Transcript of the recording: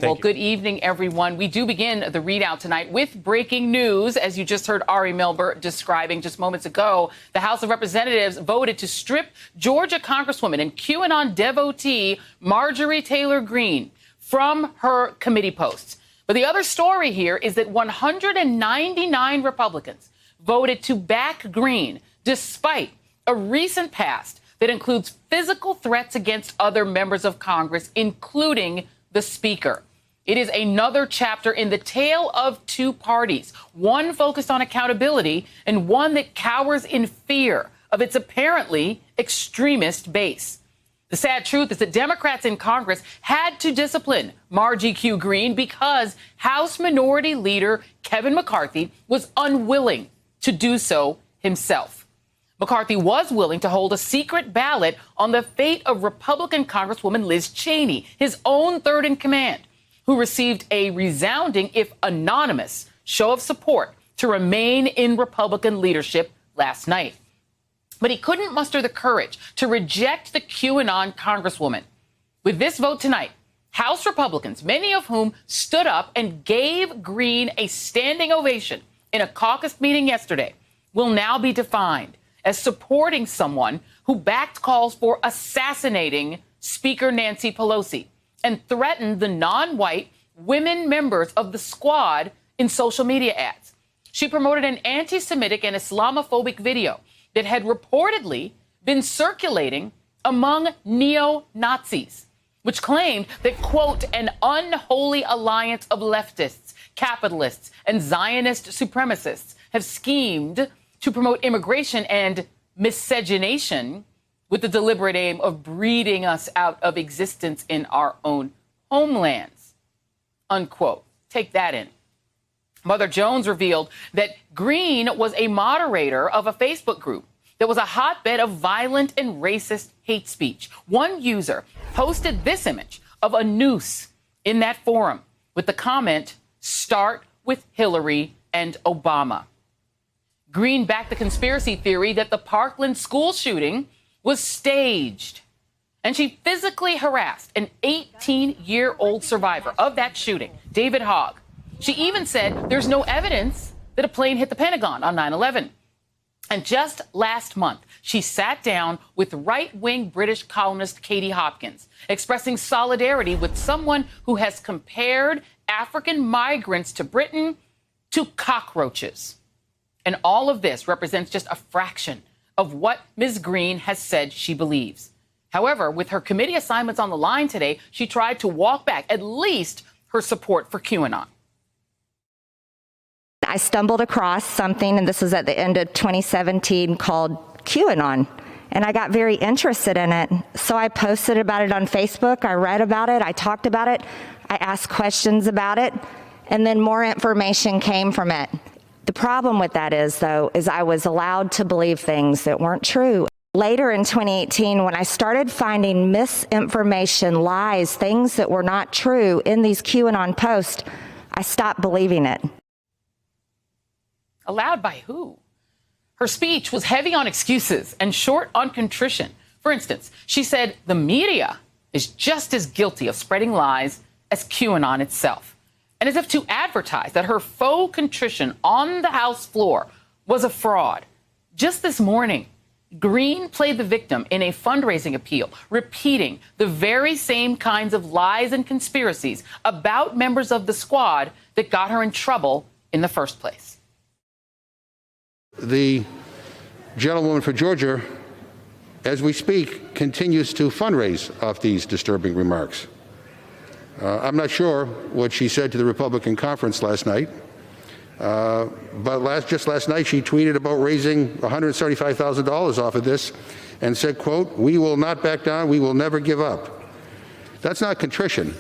Well, good evening, everyone. We do begin the readout tonight with breaking news. As you just heard Ari Melber describing just moments ago, the House of Representatives voted to strip Georgia Congresswoman and QAnon devotee Marjorie Taylor Greene from her committee posts. But the other story here is that 199 Republicans voted to back Greene despite a recent past that includes physical threats against other members of Congress, including the Speaker. It is another chapter in the tale of two parties, one focused on accountability and one that cowers in fear of its apparently extremist base. The sad truth is that Democrats in Congress had to discipline Margie Q. Greene because House Minority Leader Kevin McCarthy was unwilling to do so himself. McCarthy was willing to hold a secret ballot on the fate of Republican Congresswoman Liz Cheney, his own third in command, who received a resounding, if anonymous, show of support to remain in Republican leadership last night. But he couldn't muster the courage to reject the QAnon Congresswoman. With this vote tonight, House Republicans, many of whom stood up and gave Greene a standing ovation in a caucus meeting yesterday, will now be defined as supporting someone who backed calls for assassinating Speaker Nancy Pelosi and threatened the non-white women members of the squad in social media ads. She promoted an anti-Semitic and Islamophobic video that had reportedly been circulating among neo-Nazis, which claimed that, quote, an unholy alliance of leftists, capitalists, and Zionist supremacists have schemed to promote immigration and miscegenation with the deliberate aim of breeding us out of existence in our own homelands, unquote. Take that in. Mother Jones revealed that Greene was a moderator of a Facebook group that was a hotbed of violent and racist hate speech. One user posted this image of a noose in that forum with the comment, "Start with Hillary and Obama." Greene backed the conspiracy theory that the Parkland school shooting was staged. And she physically harassed an 18-year-old survivor of that shooting, David Hogg. She even said there's no evidence that a plane hit the Pentagon on 9/11. And just last month, she sat down with right-wing British columnist Katie Hopkins, expressing solidarity with someone who has compared African migrants to Britain to cockroaches. And all of this represents just a fraction of what Ms. Greene has said she believes. However, with her committee assignments on the line today, she tried to walk back at least her support for QAnon. I stumbled across something, and this was at the end of 2017, called QAnon. And I got very interested in it. So I posted about it on Facebook. I read about it. I talked about it. I asked questions about it. And then more information came from it. The problem with that is, though, is I was allowed to believe things that weren't true. Later in 2018, when I started finding misinformation, lies, things that were not true in these QAnon posts, I stopped believing it. Allowed by who? Her speech was heavy on excuses and short on contrition. For instance, she said the media is just as guilty of spreading lies as QAnon itself. And as if to advertise that her faux contrition on the House floor was a fraud. Just this morning, Greene played the victim in a fundraising appeal, repeating the very same kinds of lies and conspiracies about members of the squad that got her in trouble in the first place. The gentlewoman for Georgia, as we speak, continues to fundraise off these disturbing remarks. I'm not sure what she said to the Republican conference last night, but just last night she tweeted about raising $175,000 off of this and said, quote, "We will not back down, we will never give up." That's not contrition.